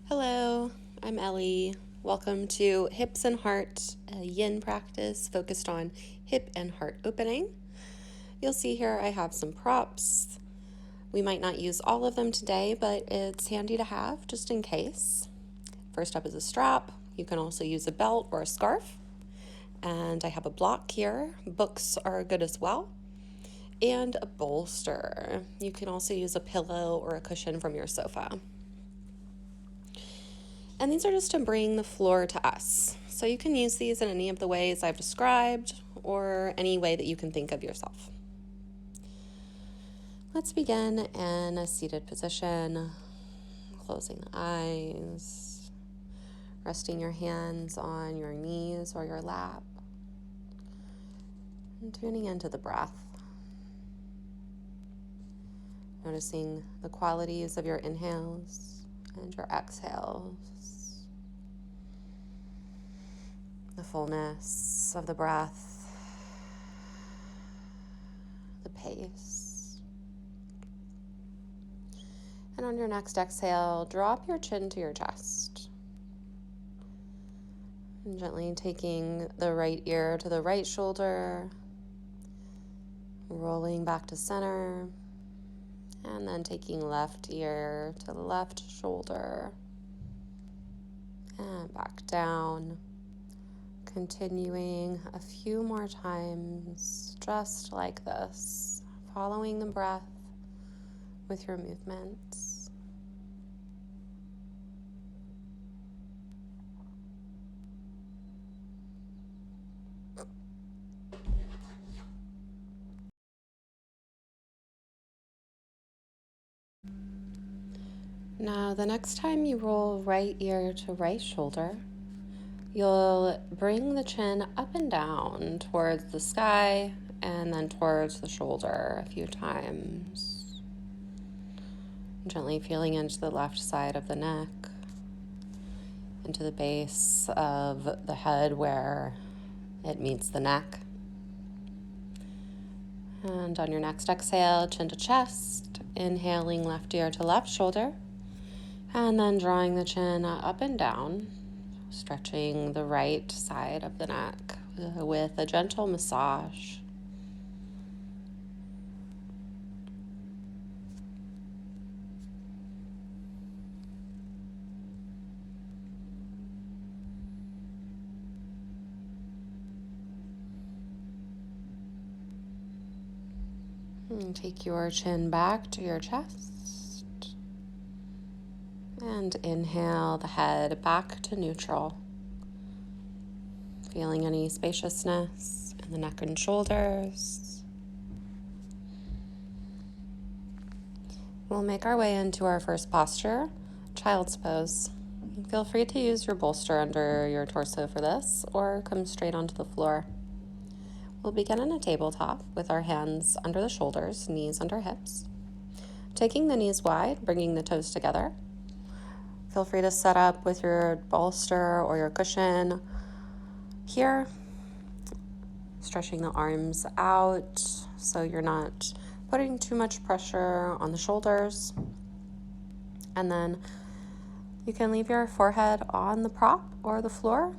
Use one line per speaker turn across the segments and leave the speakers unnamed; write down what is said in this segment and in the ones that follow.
Hello, I'm Ellie. Welcome to Hips and Heart, a yin practice focused on hip and heart opening. You'll see here I have some props. We might not use all of them today, but it's handy to have just in case. First up is a strap. You can also use a belt or a scarf. And I have a block here. Books are good as well. And a bolster. You can also use a pillow or a cushion from your sofa. And these are just to bring the floor to us. So you can use these in any of the ways I've described or any way that you can think of yourself. Let's begin in a seated position, closing the eyes, resting your hands on your knees or your lap, and tuning into the breath. Noticing the qualities of your inhales and your exhales. The fullness of the breath, the pace. And on your next exhale, drop your chin to your chest. And gently taking the right ear to the right shoulder, rolling back to center, and then taking left ear to the left shoulder, and back down. Continuing a few more times just like this, following the breath with your movements. Now, the next time you roll right ear to right shoulder, you'll bring the chin up and down towards the sky and then towards the shoulder a few times. Gently feeling into the left side of the neck, into the base of the head where it meets the neck. And on your next exhale, chin to chest, inhaling left ear to left shoulder, and then drawing the chin up and down, stretching the right side of the neck with a gentle massage. And take your chin back to your chest. And inhale the head back to neutral. Feeling any spaciousness in the neck and shoulders. We'll make our way into our first posture, child's pose. Feel free to use your bolster under your torso for this, or come straight onto the floor. We'll begin in a tabletop with our hands under the shoulders, knees under hips. Taking the knees wide, bringing the toes together. Feel free to set up with your bolster or your cushion here. Stretching the arms out so you're not putting too much pressure on the shoulders. And then you can leave your forehead on the prop or the floor,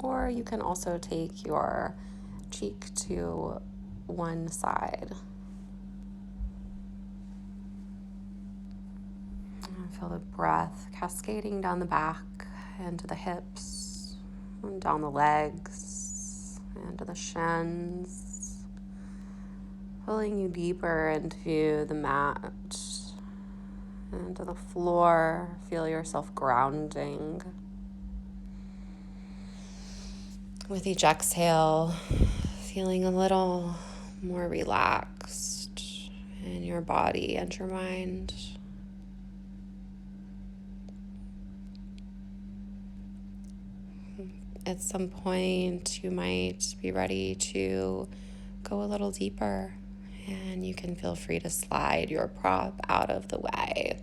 or you can also take your cheek to one side. And feel the breath cascading down the back, into the hips, and down the legs, into the shins, pulling you deeper into the mat, into the floor. Feel yourself grounding. With each exhale, feeling a little more relaxed in your body and your mind. At some point, you might be ready to go a little deeper, and you can feel free to slide your prop out of the way.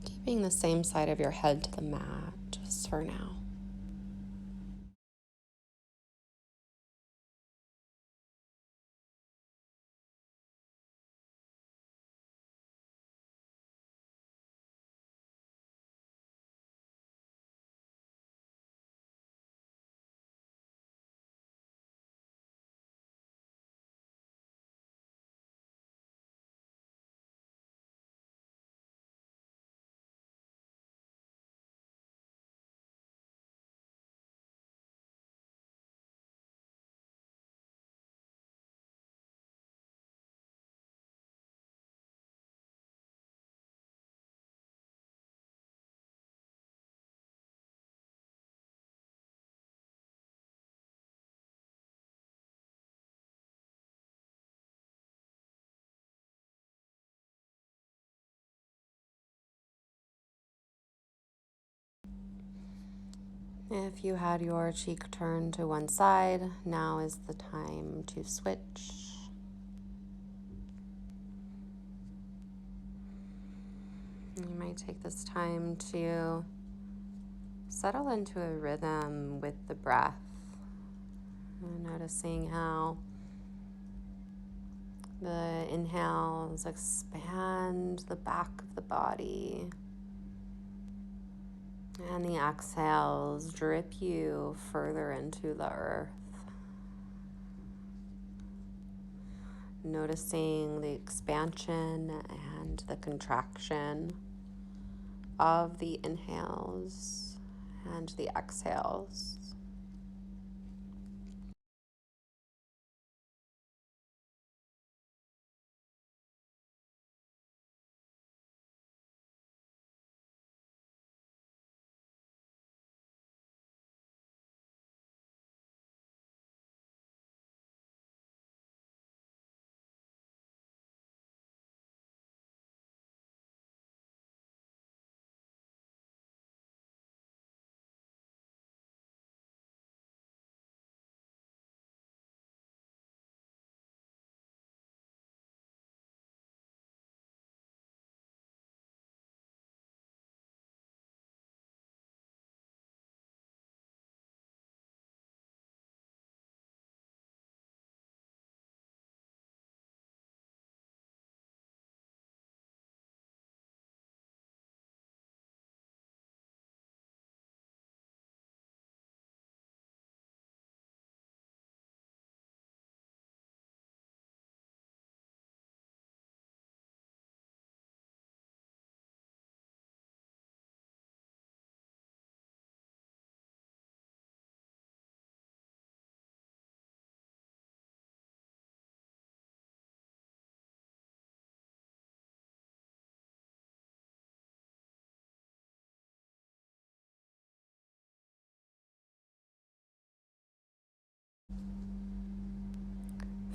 Keeping the same side of your head to the mat just for now. If you had your cheek turned to one side, now is the time to switch. You might take this time to settle into a rhythm with the breath, noticing how the inhales expand the back of the body, and the exhales drip you further into the earth. Noticing the expansion and the contraction of the inhales and the exhales.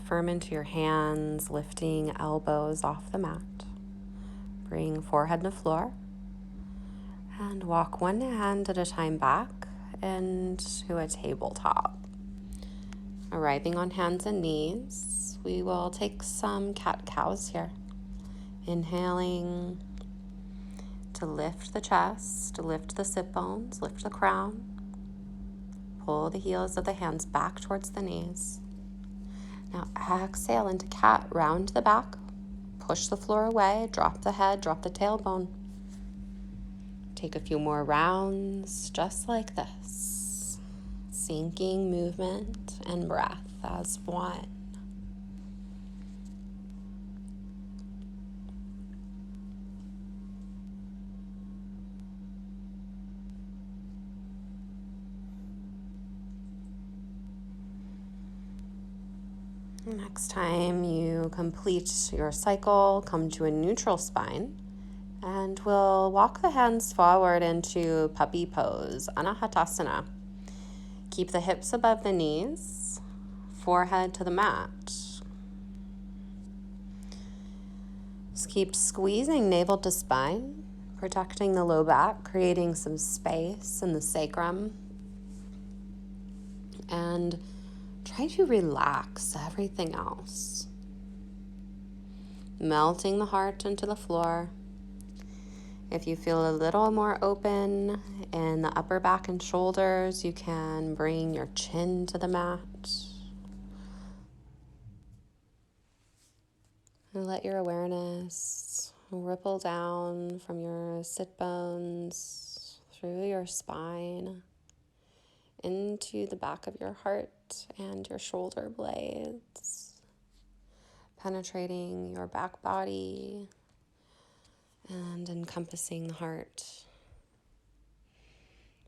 Firm into your hands, lifting elbows off the mat. Bring forehead to floor and walk one hand at a time back into a tabletop. Arriving on hands and knees, we will take some cat-cows here. Inhaling to lift the chest, to lift the sit bones, lift the crown. Pull the heels of the hands back towards the knees. Now exhale into cat, round the back, push the floor away, drop the head, drop the tailbone. Take a few more rounds just like this, sinking movement and breath as one. Next time you complete your cycle, come to a neutral spine, and we'll walk the hands forward into puppy pose, Anahatasana. Keep the hips above the knees, forehead to the mat. Just keep squeezing navel to spine, protecting the low back, creating some space in the sacrum. And try to relax everything else. Melting the heart into the floor. If you feel a little more open in the upper back and shoulders, you can bring your chin to the mat. And let your awareness ripple down from your sit bones, through your spine, into the back of your heart and your shoulder blades, penetrating your back body and encompassing the heart.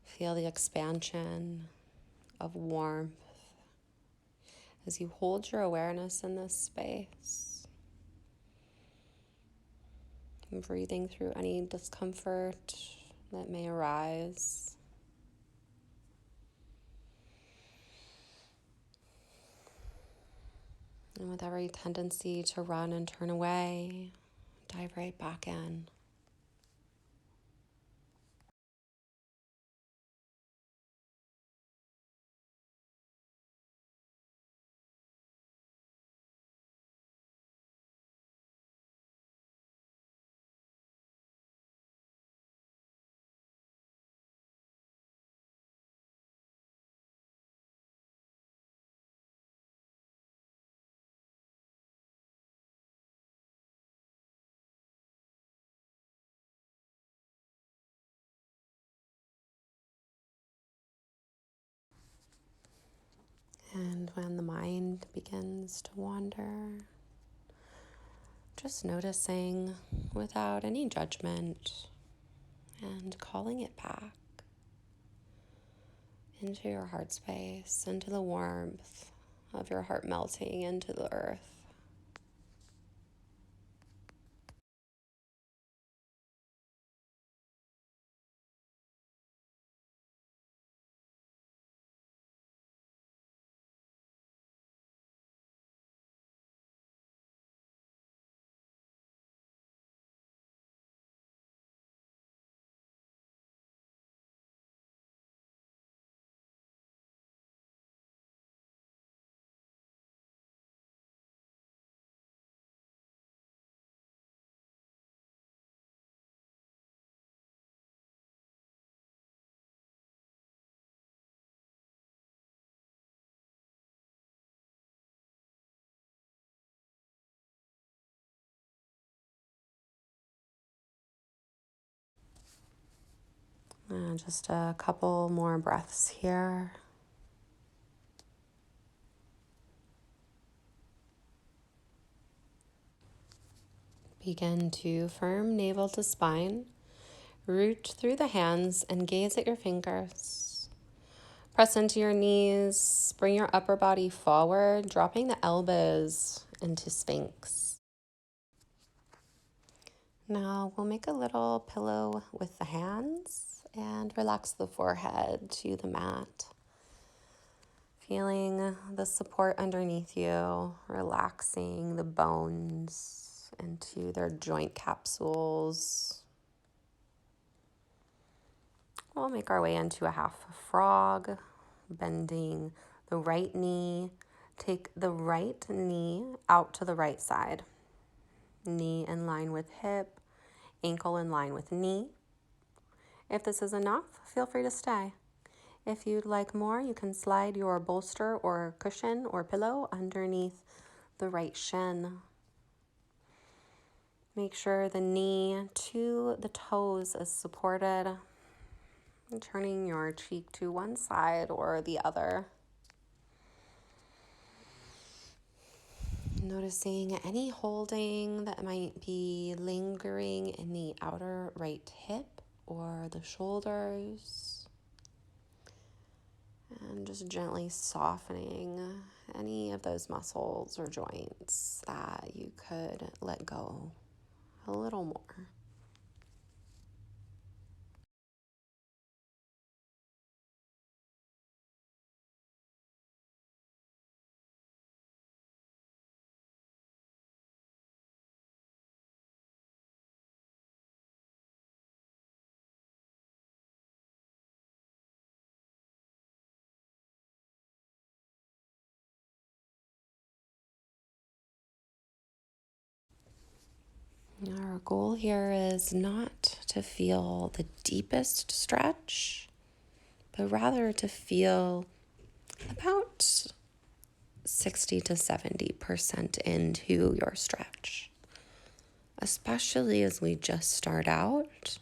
Feel the expansion of warmth as you hold your awareness in this space. And breathing through any discomfort that may arise. And with every tendency to run and turn away, dive right back in. And when the mind begins to wander, just noticing without any judgment and calling it back into your heart space, into the warmth of your heart melting into the earth. And just a couple more breaths here. Begin to firm navel to spine. Root through the hands and gaze at your fingers. Press into your knees. Bring your upper body forward, dropping the elbows into Sphinx. Now we'll make a little pillow with the hands and relax the forehead to the mat. Feeling the support underneath you, relaxing the bones into their joint capsules. We'll make our way into a half frog, bending the right knee. Take the right knee out to the right side. Knee in line with hip, ankle in line with knee. If this is enough, feel free to stay. If you'd like more, you can slide your bolster or cushion or pillow underneath the right shin. Make sure the knee to the toes is supported. Turning your cheek to one side or the other. Noticing any holding that might be lingering in the outer right hip or the shoulders. And just gently softening any of those muscles or joints that you could let go a little more. Our goal here is not to feel the deepest stretch, but rather to feel about 60 to 70% into your stretch. Especially as we just start out,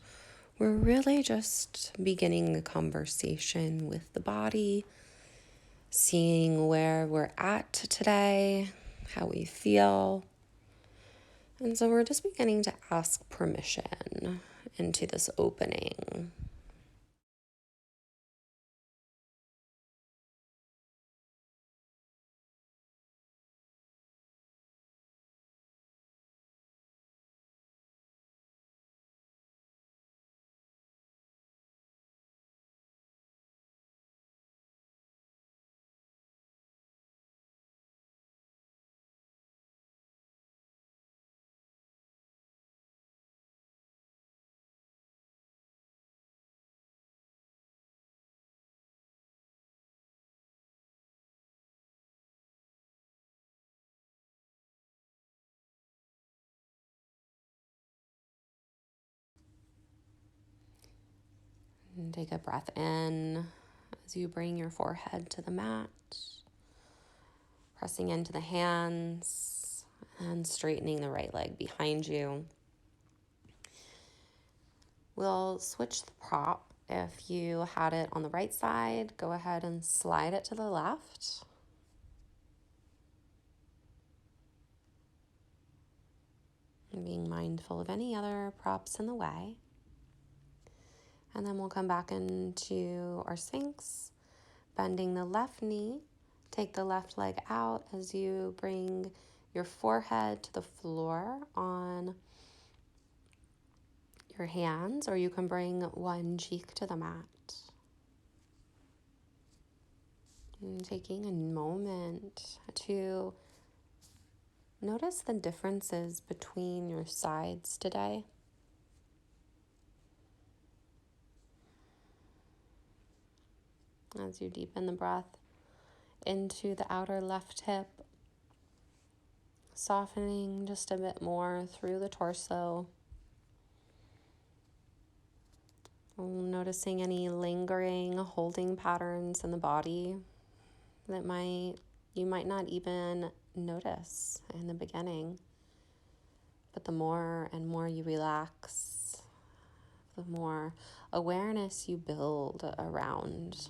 we're really just beginning the conversation with the body, seeing where we're at today, how we feel. And so we're just beginning to ask permission into this opening. And take a breath in as you bring your forehead to the mat, pressing into the hands and straightening the right leg behind you. We'll switch the prop. If you had it on the right side, go ahead and slide it to the left. And being mindful of any other props in the way. And then we'll come back into our Sphinx, bending the left knee. Take the left leg out as you bring your forehead to the floor on your hands, or you can bring one cheek to the mat. And taking a moment to notice the differences between your sides today. As you deepen the breath into the outer left hip, softening just a bit more through the torso. Noticing any lingering holding patterns in the body that you might not even notice in the beginning. But the more and more you relax, the more awareness you build around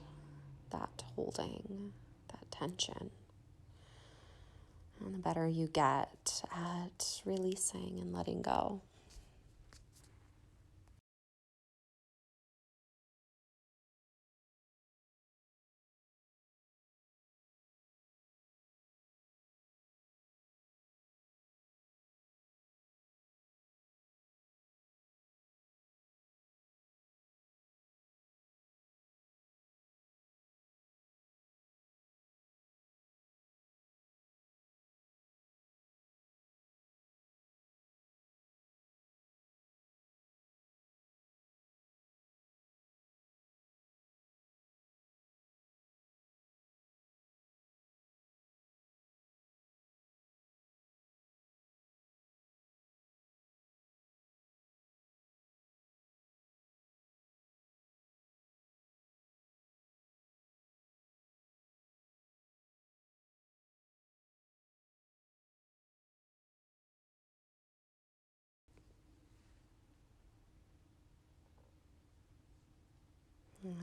that holding, that tension. And the better you get at releasing and letting go.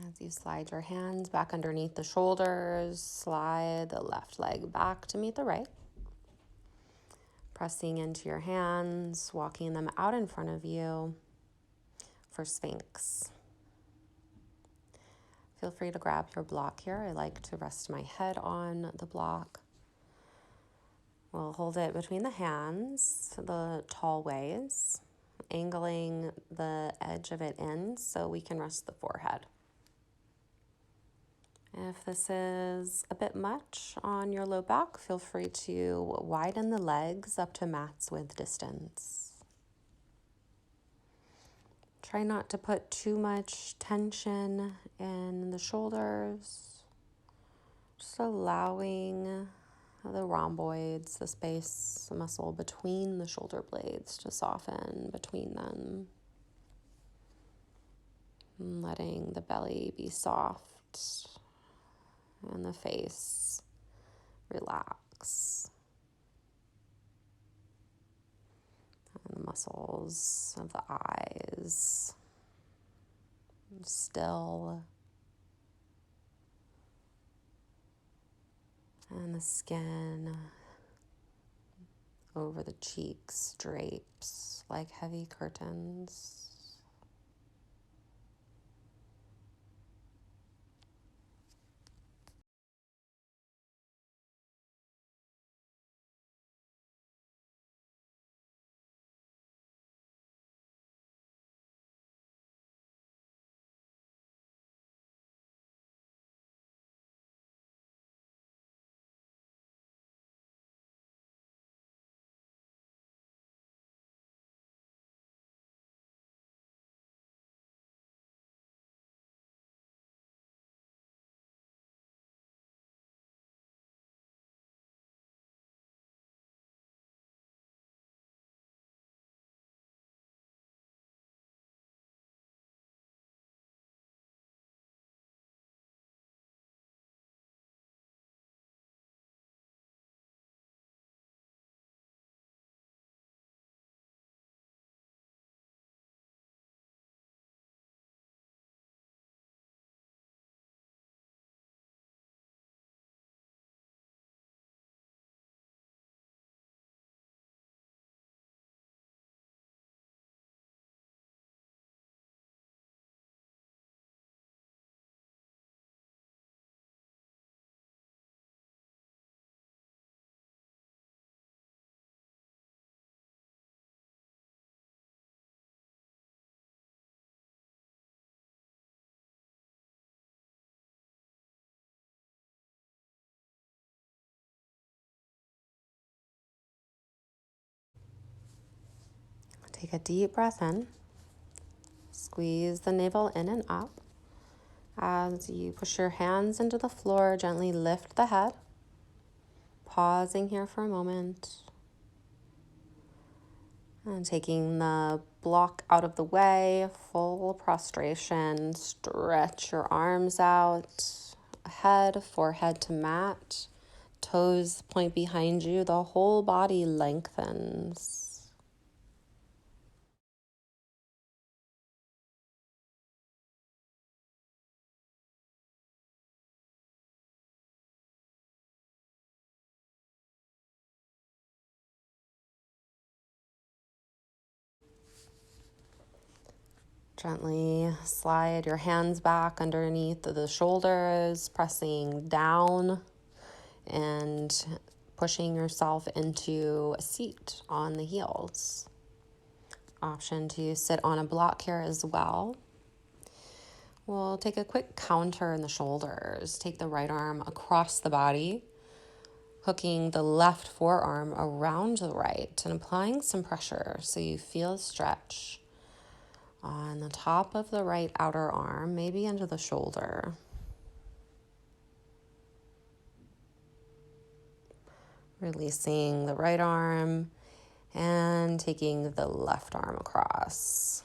As you slide your hands back underneath the shoulders, slide the left leg back to meet the right. Pressing into your hands, walking them out in front of you for Sphinx. Feel free to grab your block here. I like to rest my head on the block. We'll hold it between the hands, the tall ways, angling the edge of it in so we can rest the forehead. If this is a bit much on your low back, feel free to widen the legs up to mat's width distance. Try not to put too much tension in the shoulders. Just allowing the rhomboids, the space, the muscle between the shoulder blades to soften between them. And letting the belly be soft and the face relax. And the muscles of the eyes still. And the skin over the cheeks drapes like heavy curtains. Take a deep breath in. Squeeze the navel in and up. As you push your hands into the floor, gently lift the head. Pausing here for a moment. And taking the block out of the way, full prostration. Stretch your arms out. Head, forehead to mat. Toes point behind you. The whole body lengthens. Gently slide your hands back underneath the shoulders, pressing down and pushing yourself into a seat on the heels. Option to sit on a block here as well. We'll take a quick counter in the shoulders. Take the right arm across the body, hooking the left forearm around the right and applying some pressure so you feel a stretch on the top of the right outer arm, maybe into the shoulder. Releasing the right arm and taking the left arm across.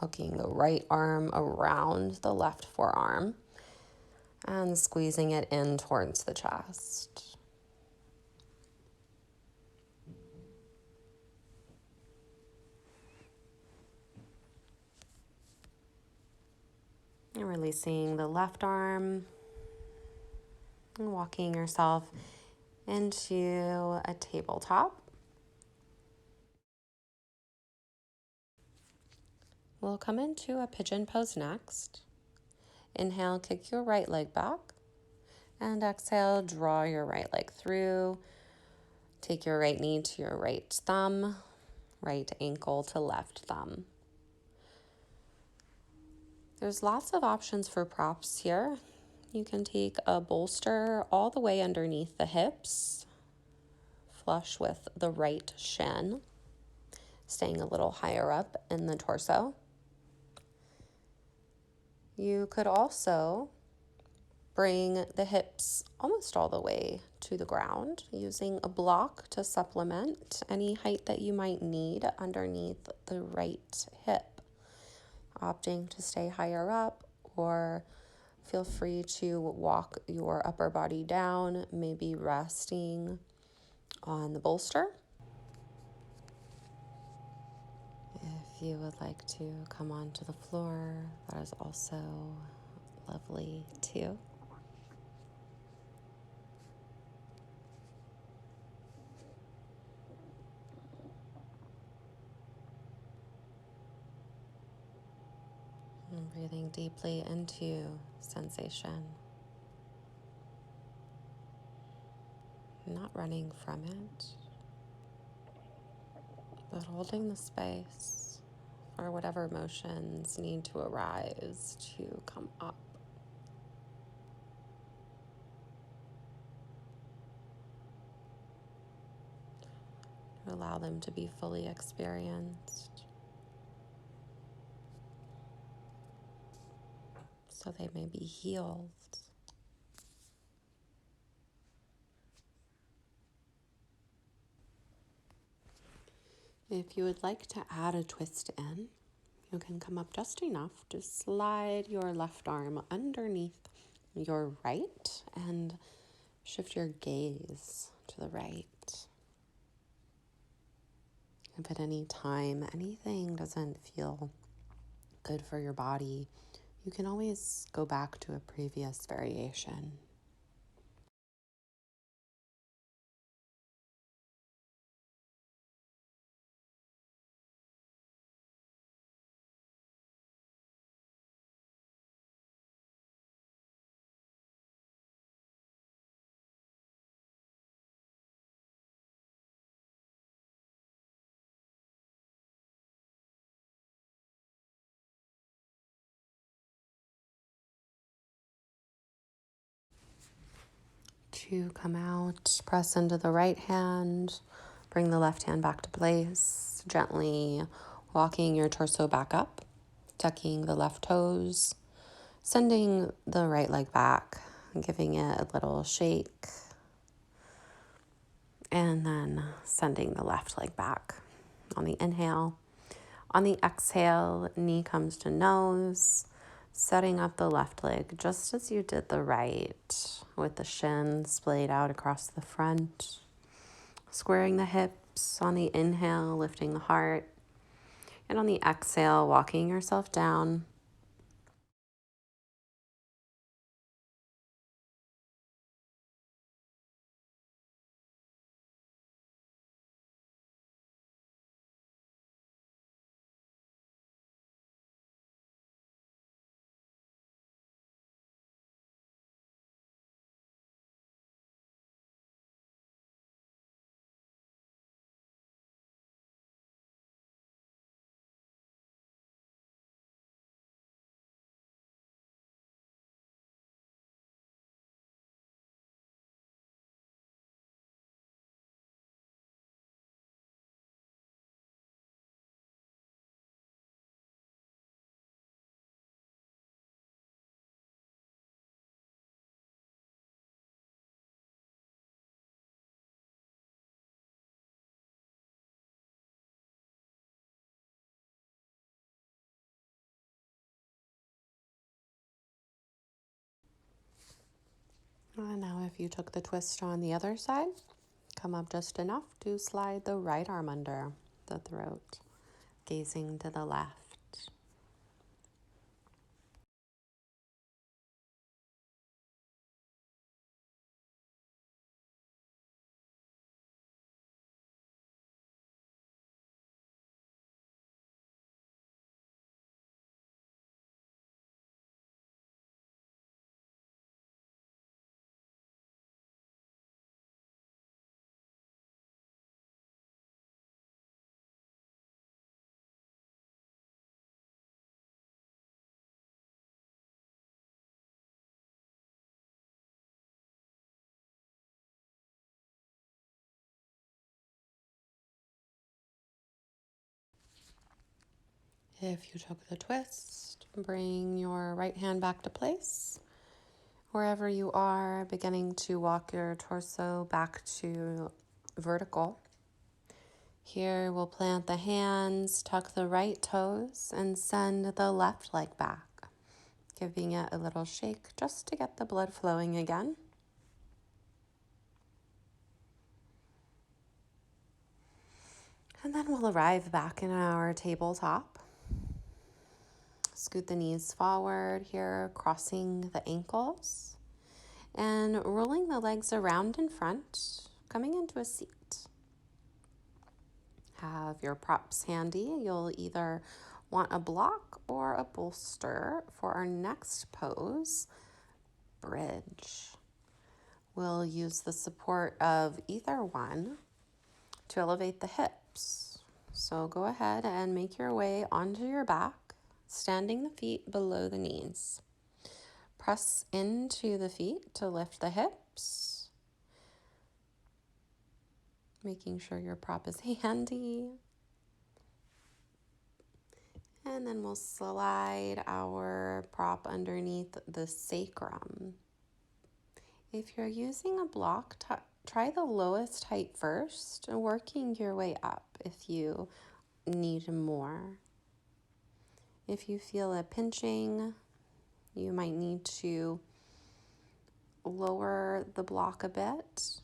Hooking the right arm around the left forearm and squeezing it in towards the chest. And releasing the left arm and walking yourself into a tabletop. We'll come into a pigeon pose next. Inhale, kick your right leg back. And exhale, draw your right leg through. Take your right knee to your right thumb, right ankle to left thumb. There's lots of options for props here. You can take a bolster all the way underneath the hips, flush with the right shin, staying a little higher up in the torso. You could also bring the hips almost all the way to the ground, using a block to supplement any height that you might need underneath the right hip. Opting to stay higher up, or feel free to walk your upper body down, maybe resting on the bolster. If you would like to come onto the floor, that is also lovely too. And breathing deeply into sensation, not running from it, but holding the space for whatever emotions need to arise to come up. To allow them to be fully experienced, so they may be healed. If you would like to add a twist in, you can come up just enough to slide your left arm underneath your right and shift your gaze to the right. If at any time anything doesn't feel good for your body, you can always go back to a previous variation. To come out, press into the right hand, bring the left hand back to place, gently Walking your torso back up, tucking the left toes, sending the right leg back, giving it a little shake, and then sending the left leg back on the inhale. On the exhale, knee comes to nose, setting up the left leg just as you did the right, with the shins splayed out across the front, squaring the hips on the inhale, lifting the heart, and on the exhale, walking yourself down. And now if you took the twist on the other side, come up just enough to slide the right arm under the throat, gazing to the left. If you took the twist, bring your right hand back to place. Wherever you are, beginning to walk your torso back to vertical. Here we'll plant the hands, tuck the right toes, and send the left leg back, giving it a little shake just to get the blood flowing again. And then we'll arrive back in our tabletop. Scoot the knees forward here, crossing the ankles, and rolling the legs around in front, coming into a seat. Have your props handy. You'll either want a block or a bolster for our next pose, bridge. We'll use the support of either one to elevate the hips. So go ahead and make your way onto your back, standing the feet below the knees. Press into the feet to lift the hips, making sure your prop is handy. And then we'll slide our prop underneath the sacrum. If you're using a block, try the lowest height first, working your way up if you need more. If you feel a pinching, you might need to lower the block a bit.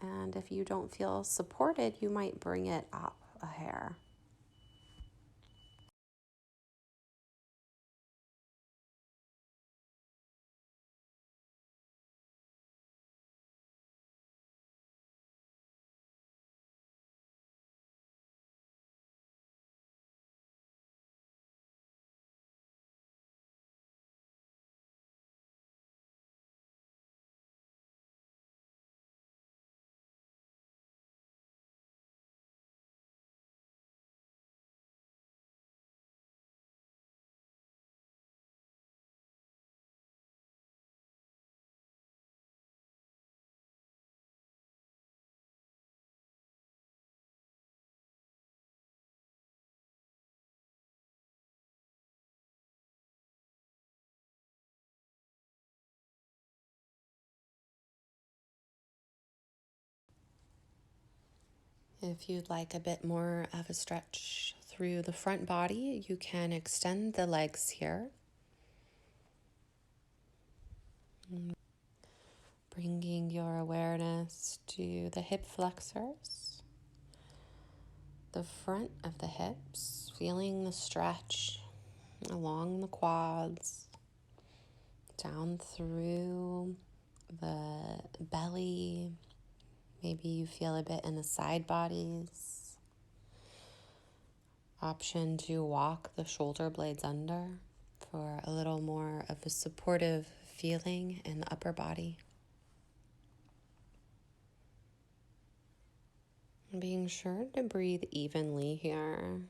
And if you don't feel supported, you might bring it up a hair. If you'd like a bit more of a stretch through the front body, you can extend the legs here. Bringing your awareness to the hip flexors, the front of the hips, feeling the stretch along the quads, down through the belly. Maybe you feel a bit in the side bodies. Option to walk the shoulder blades under for a little more of a supportive feeling in the upper body. Being sure to breathe evenly here,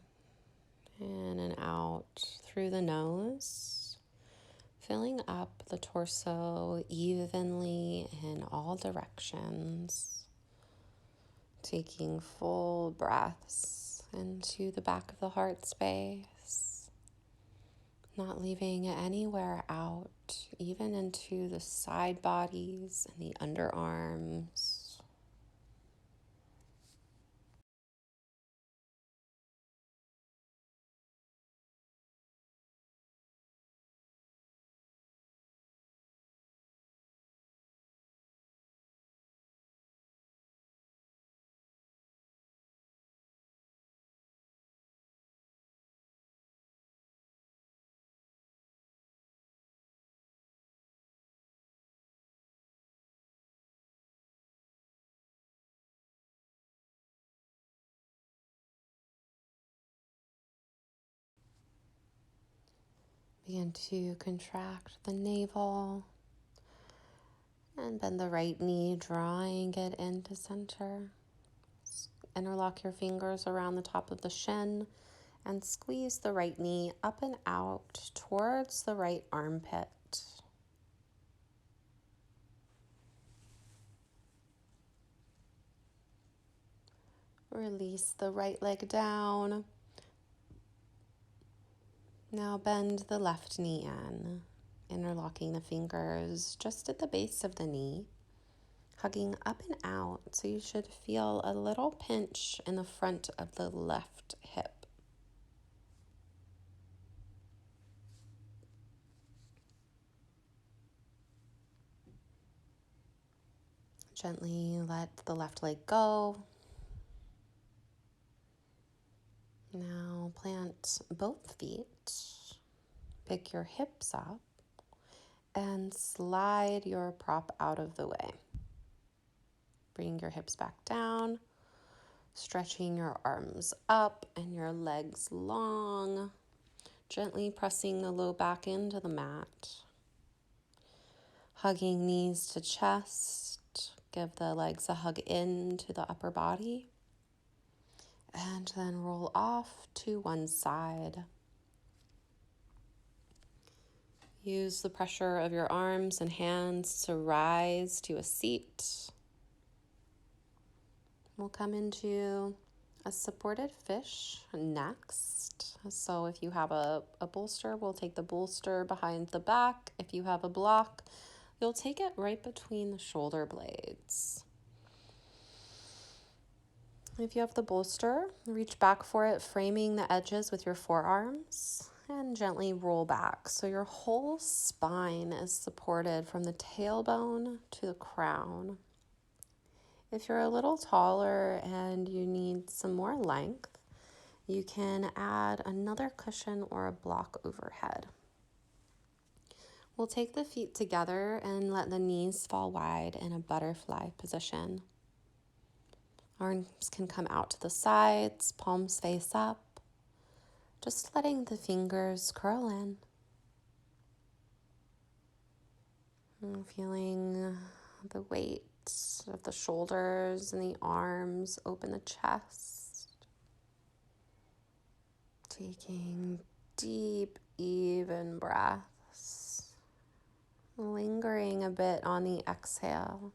in and out through the nose, filling up the torso evenly in all directions, taking full breaths into the back of the heart space, not leaving anywhere out, even into the side bodies and the underarms. Begin to contract the navel and bend the right knee, drawing it into center. Interlock your fingers around the top of the shin and squeeze the right knee up and out towards the right armpit. Release the right leg down. Now bend the left knee in, interlocking the fingers just at the base of the knee, hugging up and out, so you should feel a little pinch in the front of the left hip. Gently let the left leg go. Now plant both feet, pick your hips up, and slide your prop out of the way. Bring your hips back down, stretching your arms up and your legs long, gently pressing the low back into the mat. Hugging knees to chest, give the legs a hug into the upper body, and then roll off to one side. Use the pressure of your arms and hands to rise to a seat. We'll come into a supported fish next. So if you have a bolster, we'll take the bolster behind the back. If you have a block, you'll take it right between the shoulder blades. If you have the bolster, reach back for it, framing the edges with your forearms, and gently roll back. So your whole spine is supported from the tailbone to the crown. If you're a little taller and you need some more length, you can add another cushion or a block overhead. We'll take the feet together and let the knees fall wide in a butterfly position. Arms can come out to the sides, palms face up, just letting the fingers curl in. And feeling the weight of the shoulders and the arms, open the chest. Taking deep, even breaths. Lingering a bit on the exhale.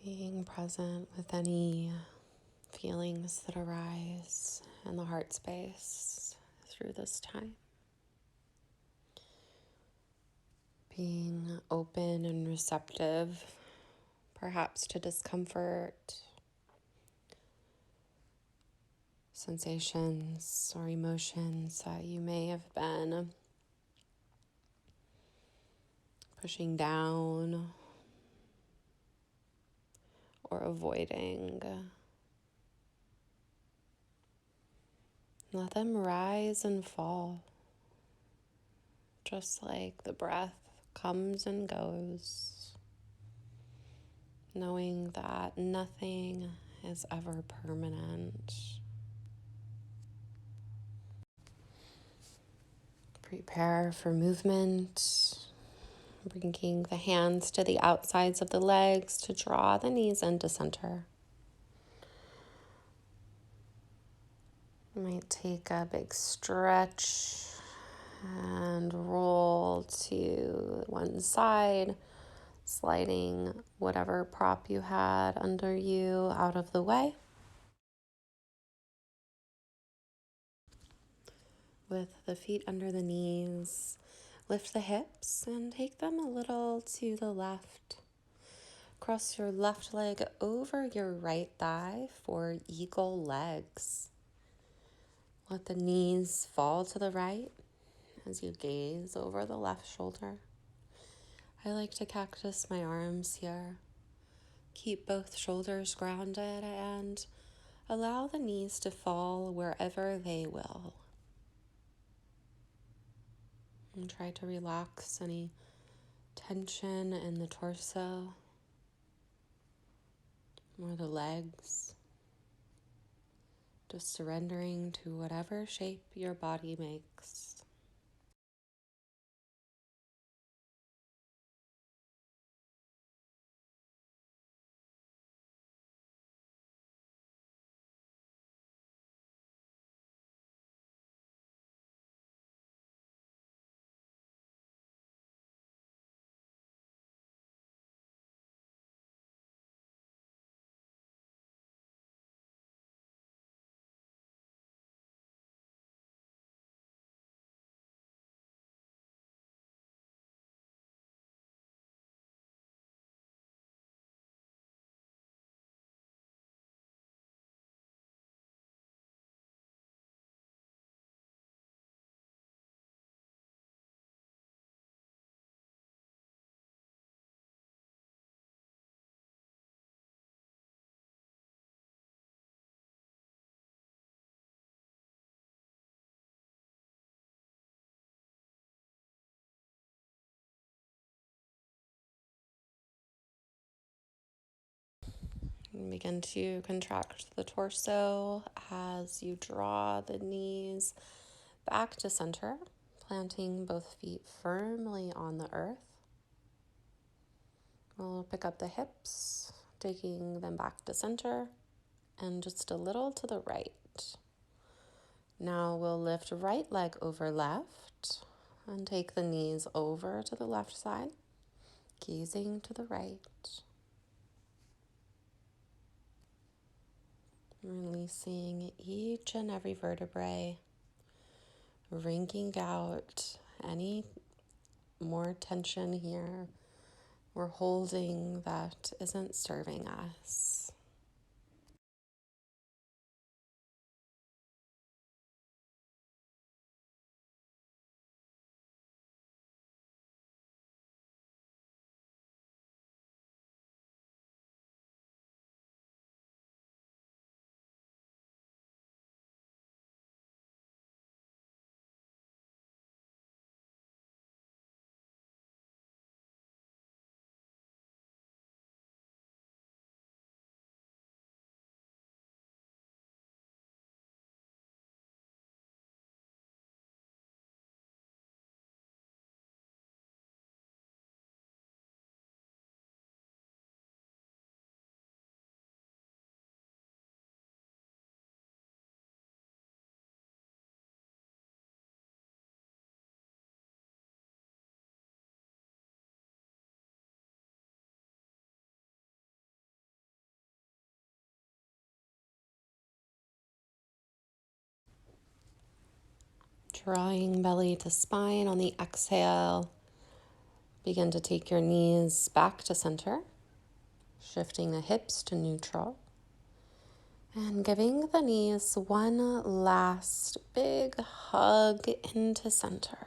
Being present with any feelings that arise in the heart space through this time. Being open and receptive, perhaps to discomfort, sensations or emotions that you may have been pushing down or avoiding. Let them rise and fall, just like the breath comes and goes, knowing that nothing is ever permanent. Prepare for movement, bringing the hands to the outsides of the legs to draw the knees into center. You might take a big stretch and roll to one side, sliding whatever prop you had under you out of the way. With the feet under the knees, lift the hips and take them a little to the left. Cross your left leg over your right thigh for eagle legs. Let the knees fall to the right as you gaze over the left shoulder. I like to cactus my arms here. Keep both shoulders grounded and allow the knees to fall wherever they will. And try to relax any tension in the torso or the legs. Just surrendering to whatever shape your body makes. And begin to contract the torso as you draw the knees back to center, planting both feet firmly on the earth. We'll pick up the hips, taking them back to center and just a little to the right. Now we'll lift right leg over left and take the knees over to the left side, gazing to the right. Releasing each and every vertebrae, wringing out any more tension here we're holding that isn't serving us. Drawing belly to spine on the exhale. Begin to take your knees back to center, shifting the hips to neutral, and giving the knees one last big hug into center.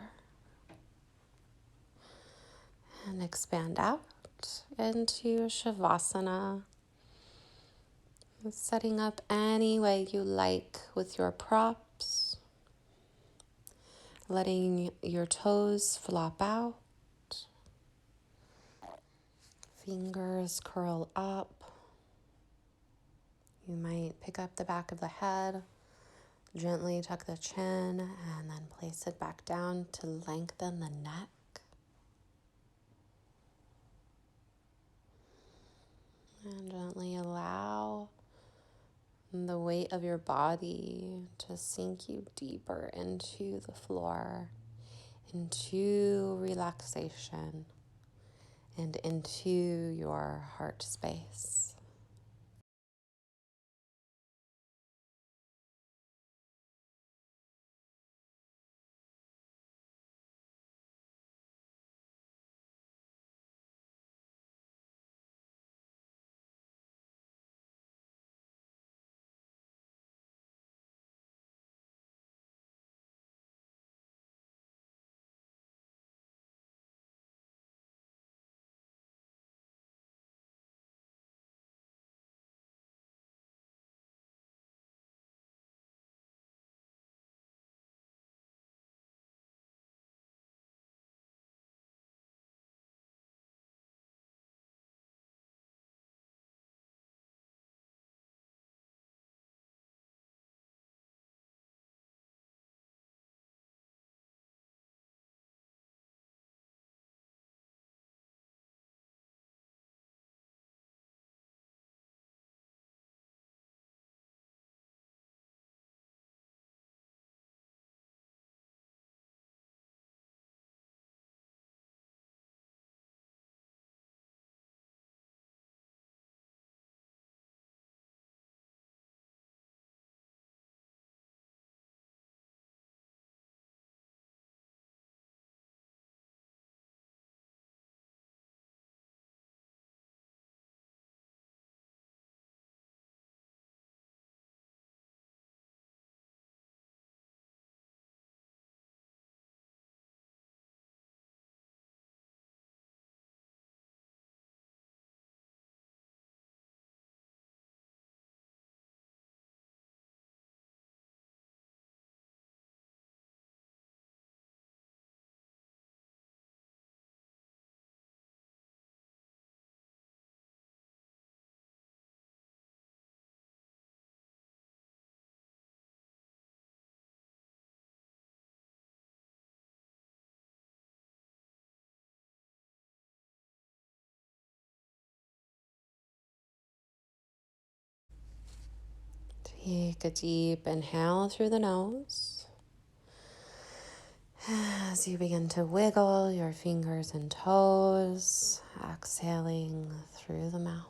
And expand out into Shavasana, setting up any way you like with your props, letting your toes flop out, fingers curl up. You might pick up the back of the head, gently tuck the chin, and then place it back down to lengthen the neck. And gently allow the weight of your body to sink you deeper into the floor, into relaxation, and into your heart space. Take a deep inhale through the nose as you begin to wiggle your fingers and toes, exhaling through the mouth.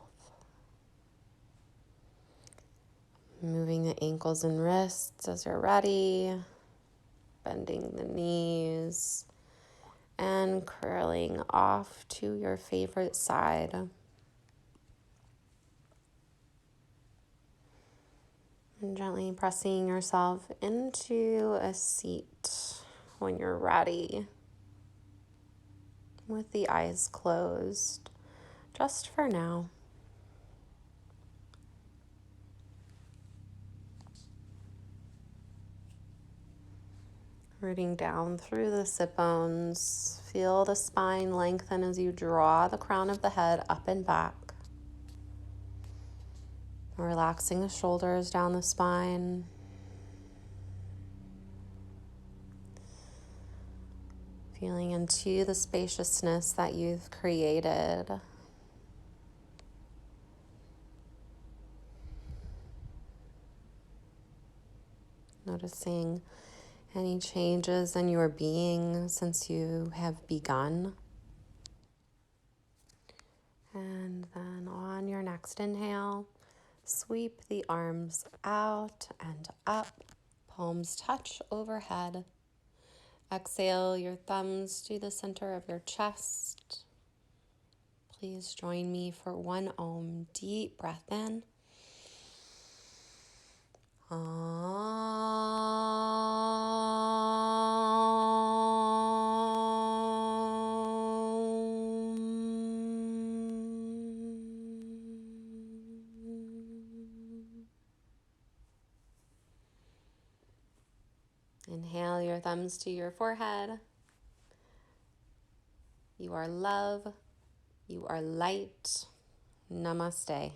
Moving the ankles and wrists as you're ready, bending the knees, and curling off to your favorite side. And gently pressing yourself into a seat when you're ready, with the eyes closed, just for now. Rooting down through the sit bones, feel the spine lengthen as you draw the crown of the head up and back. Relaxing the shoulders down the spine. Feeling into the spaciousness that you've created. Noticing any changes in your being since you have begun. And then on your next inhale, sweep the arms out and up, palms touch overhead. Exhale your thumbs to the center of your chest. Please join me for one Om. Deep breath in. Inhale your thumbs to your forehead. You are love. You are light. Namaste.